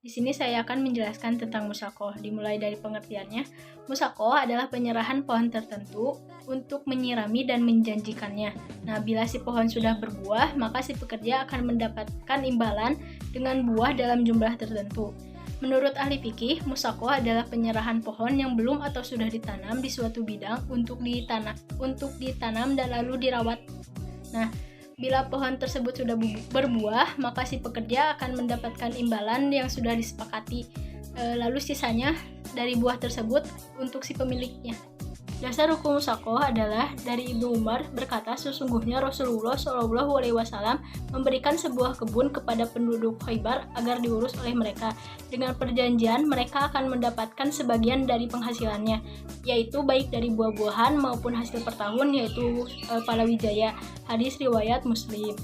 Di sini saya akan menjelaskan tentang musyakoh. Dimulai dari pengertiannya, musyakoh adalah penyerahan pohon tertentu untuk menyirami dan menjanjikannya. Nah, bila si pohon sudah berbuah, maka si pekerja akan mendapatkan imbalan dengan buah dalam jumlah tertentu. Menurut ahli fikih, musyakoh adalah penyerahan pohon yang belum atau sudah ditanam di suatu bidang untuk ditanam dan lalu dirawat. Nah, bila pohon tersebut sudah berbuah, maka si pekerja akan mendapatkan imbalan yang sudah disepakati. Lalu sisanya dari buah tersebut untuk si pemiliknya. Dasar hukum musyakoh adalah dari Ibnu Umar berkata, sesungguhnya Rasulullah SAW memberikan sebuah kebun kepada penduduk Khaybar agar diurus oleh mereka. Dengan perjanjian, mereka akan mendapatkan sebagian dari penghasilannya, yaitu baik dari buah-buahan maupun hasil per tahun, yaitu palawijaya. Hadis riwayat Muslim.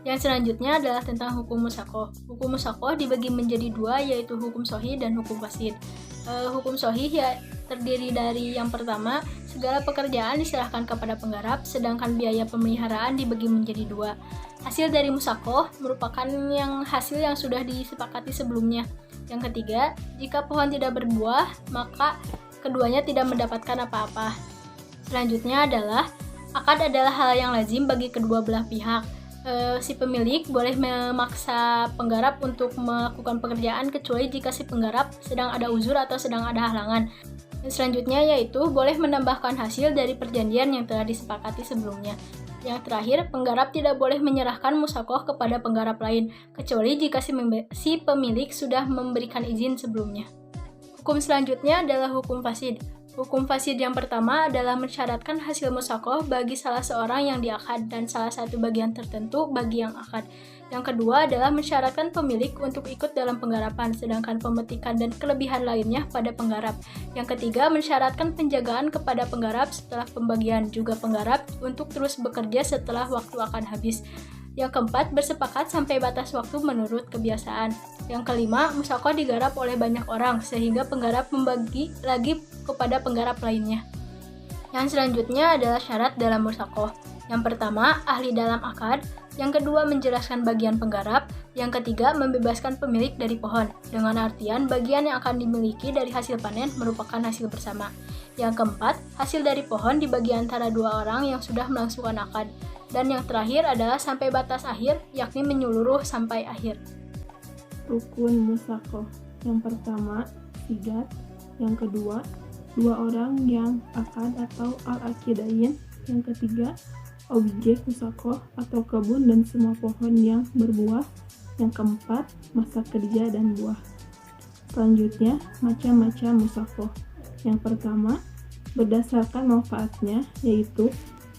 Yang selanjutnya adalah tentang hukum musyakoh. Hukum musyakoh dibagi menjadi dua, yaitu hukum sahih dan hukum fasid. Hukum sahih ya terdiri dari yang pertama, segala pekerjaan diserahkan kepada penggarap, sedangkan biaya pemeliharaan dibagi menjadi dua. Hasil dari musyakoh merupakan hasil yang sudah disepakati sebelumnya. Yang ketiga, jika pohon tidak berbuah, maka keduanya tidak mendapatkan apa-apa. Selanjutnya adalah, akad adalah hal yang lazim bagi kedua belah pihak. Si pemilik boleh memaksa penggarap untuk melakukan pekerjaan kecuali jika si penggarap sedang ada uzur atau sedang ada halangan. Dan selanjutnya yaitu boleh menambahkan hasil dari perjanjian yang telah disepakati sebelumnya. Yang terakhir, penggarap tidak boleh menyerahkan musyakoh kepada penggarap lain kecuali jika si pemilik sudah memberikan izin sebelumnya. Hukum selanjutnya adalah hukum fasid. Hukum fasid yang pertama adalah mensyaratkan hasil musyakoh bagi salah seorang yang diakad dan salah satu bagian tertentu bagi yang akad. Yang kedua adalah mensyaratkan pemilik untuk ikut dalam penggarapan, sedangkan pemetikan dan kelebihan lainnya pada penggarap. Yang ketiga, mensyaratkan penjagaan kepada penggarap setelah pembagian, juga penggarap untuk terus bekerja setelah waktu akan habis. Yang keempat, bersepakat sampai batas waktu menurut kebiasaan. Yang kelima, musyakoh digarap oleh banyak orang, sehingga penggarap membagi lagi kepada penggarap lainnya. Yang selanjutnya adalah syarat dalam musyakoh. Yang pertama, ahli dalam akad. Yang kedua, menjelaskan bagian penggarap. Yang ketiga, membebaskan pemilik dari pohon, dengan artian bagian yang akan dimiliki dari hasil panen merupakan hasil bersama. Yang keempat, hasil dari pohon dibagi antara dua orang yang sudah melangsungkan akad. Dan yang terakhir adalah sampai batas akhir, yakni menyeluruh sampai akhir. Rukun musyakoh. Yang pertama, sigat. Yang kedua, dua orang yang akad atau al-aqidain. Yang ketiga, objek musyakoh atau kebun dan semua pohon yang berbuah. Yang keempat, masa kerja dan buah. Selanjutnya, macam-macam musyakoh. Yang pertama, berdasarkan manfaatnya, yaitu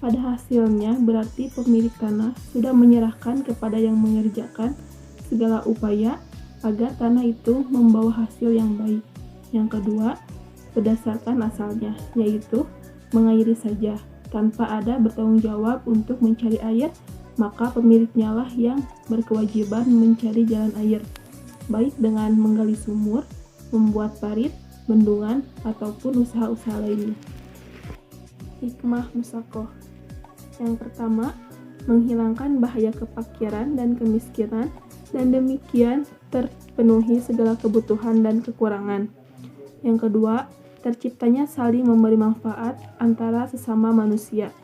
pada hasilnya berarti pemilik tanah sudah menyerahkan kepada yang mengerjakan segala upaya agar tanah itu membawa hasil yang baik. Yang kedua, berdasarkan asalnya, yaitu mengairi saja, tanpa ada bertanggung jawab untuk mencari air, maka pemiliknya lah yang berkewajiban mencari jalan air, baik dengan menggali sumur, membuat parit, bendungan, ataupun usaha-usaha lainnya. Hikmah musyakoh. Yang pertama, menghilangkan bahaya kefakiran dan kemiskinan, dan demikian terpenuhi segala kebutuhan dan kekurangan. Yang kedua, terciptanya saling memberi manfaat antara sesama manusia.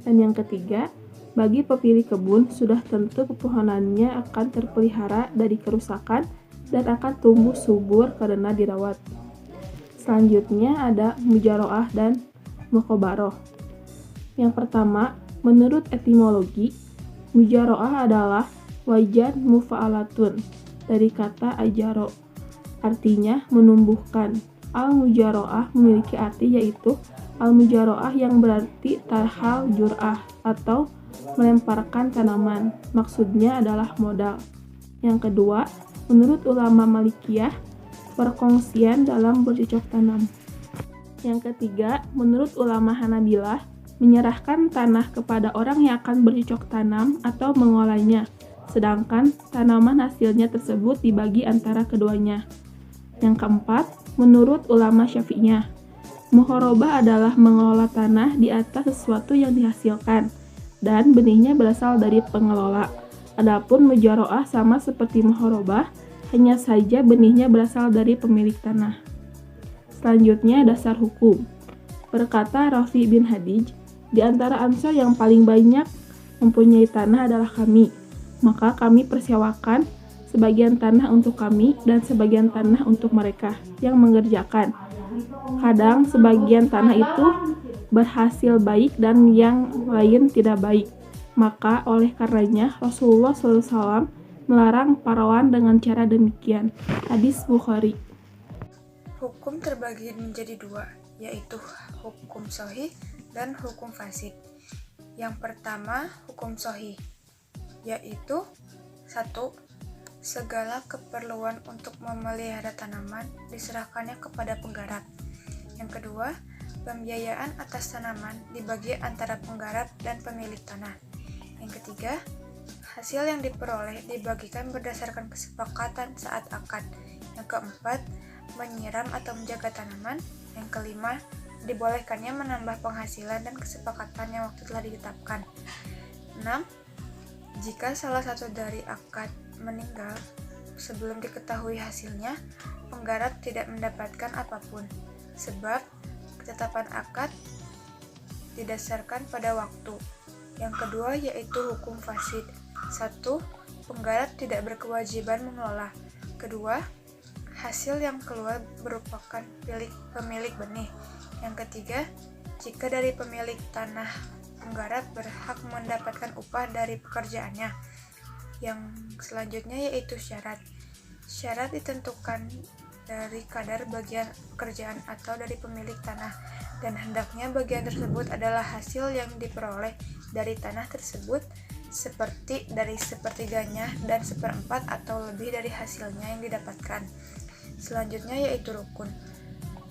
Dan yang ketiga, bagi pemilik kebun sudah tentu pepohonannya akan terpelihara dari kerusakan dan akan tumbuh subur karena dirawat. Selanjutnya ada mujaroah dan muqabaroh. Yang pertama, menurut etimologi, mujaroah adalah wajan mufa'alatun dari kata ajaro, artinya menumbuhkan. Al-mujaroah memiliki arti yaitu al-mujaroah yang berarti tarhal jur'ah atau melemparkan tanaman. Maksudnya adalah modal. Yang kedua, menurut ulama Malikiyah, perkongsian dalam bercocok tanam. Yang ketiga, menurut ulama Hanabilah, menyerahkan tanah kepada orang yang akan bercocok tanam atau mengolahnya, sedangkan tanaman hasilnya tersebut dibagi antara keduanya. Yang keempat, menurut ulama Syafi'iyah, muhorobah adalah mengelola tanah di atas sesuatu yang dihasilkan, dan benihnya berasal dari pengelola. Adapun mujaroah sama seperti muhorobah, hanya saja benihnya berasal dari pemilik tanah. Selanjutnya, dasar hukum. Berkata Rafi bin Hadij, di antara Ansor yang paling banyak mempunyai tanah adalah kami. Maka kami persewakan sebagian tanah untuk kami dan sebagian tanah untuk mereka yang mengerjakan. Kadang sebagian tanah itu berhasil baik dan yang lain tidak baik. Maka oleh karenanya Rasulullah SAW melarang parawan dengan cara demikian. Hadis Bukhari. Hukum terbagi menjadi dua, yaitu hukum sahih dan hukum fasid. Yang pertama, hukum sahih, yaitu 1. Segala keperluan untuk memelihara tanaman diserahkannya kepada penggarap. Yang kedua, pembiayaan atas tanaman dibagi antara penggarap dan pemilik tanah. Yang ketiga, hasil yang diperoleh dibagikan berdasarkan kesepakatan saat akad. Yang keempat, menyiram atau menjaga tanaman. Yang kelima, dibolehkannya menambah penghasilan dan kesepakatan yang waktu telah ditetapkan. 6. Jika salah satu dari akad meninggal sebelum diketahui hasilnya, penggarap tidak mendapatkan apapun, sebab ketetapan akad didasarkan pada waktu. Yang kedua yaitu hukum fasid. 1. Penggarap tidak berkewajiban mengelola. Kedua, hasil yang keluar merupakan pemilik benih. Yang ketiga, jika dari pemilik tanah, penggarap berhak mendapatkan upah dari pekerjaannya. Yang selanjutnya yaitu syarat. Syarat ditentukan dari kadar bagian pekerjaan atau dari pemilik tanah, dan hendaknya bagian tersebut adalah hasil yang diperoleh dari tanah tersebut, seperti dari sepertiganya dan seperempat atau lebih dari hasilnya yang didapatkan. Selanjutnya yaitu rukun.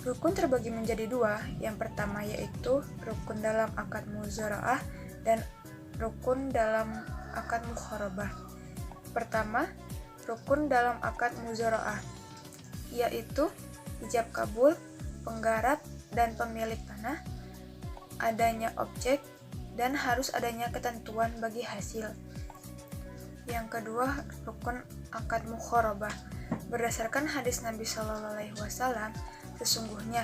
Rukun terbagi menjadi dua. Yang pertama yaitu rukun dalam akad muzara'ah dan rukun dalam akad mukharabah. Pertama, rukun dalam akad muzara'ah, yaitu ijab kabul, penggarap dan pemilik tanah, adanya objek, dan harus adanya ketentuan bagi hasil. Yang kedua, rukun akad mukharabah. Berdasarkan hadis Nabi SAW, sesungguhnya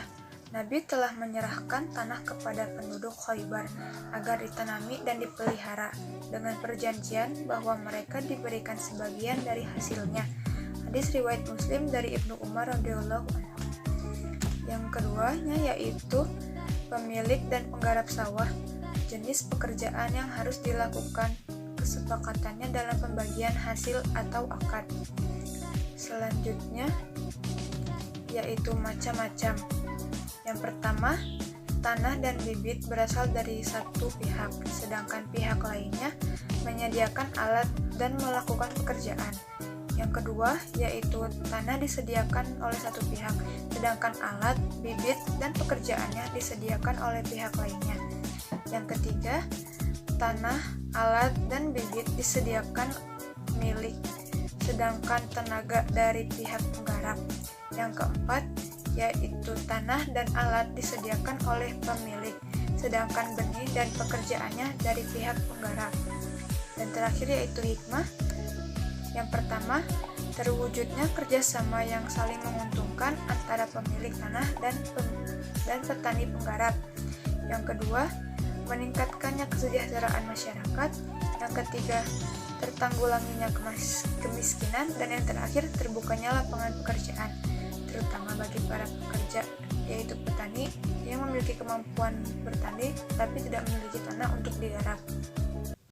Nabi telah menyerahkan tanah kepada penduduk Khaybar agar ditanami dan dipelihara dengan perjanjian bahwa mereka diberikan sebagian dari hasilnya. Hadis riwayat Muslim dari Ibnu Umar radhiyallahu anhu. Yang keduanya yaitu pemilik dan penggarap sawah, jenis pekerjaan yang harus dilakukan, kesepakatannya dalam pembagian hasil atau akad. Selanjutnya yaitu macam-macam. Yang pertama, tanah dan bibit berasal dari satu pihak, sedangkan pihak lainnya menyediakan alat dan melakukan pekerjaan. Yang kedua, yaitu tanah disediakan oleh satu pihak, sedangkan alat, bibit, dan pekerjaannya disediakan oleh pihak lainnya. Yang ketiga, tanah, alat, dan bibit disediakan milik, sedangkan tenaga dari pihak penggarap. Yang keempat, yaitu tanah dan alat disediakan oleh pemilik, sedangkan benih dan pekerjaannya dari pihak penggarap. Dan terakhir yaitu hikmah. Yang pertama, terwujudnya kerjasama yang saling menguntungkan antara pemilik tanah dan petani penggarap. Yang kedua, meningkatkannya kesejahteraan masyarakat. Yang ketiga, tertanggulanginya kemiskinan. Dan yang terakhir, terbukanya lapangan pekerjaan, terutama bagi para pekerja, yaitu petani yang memiliki kemampuan bertani tapi tidak memiliki tanah untuk digarap.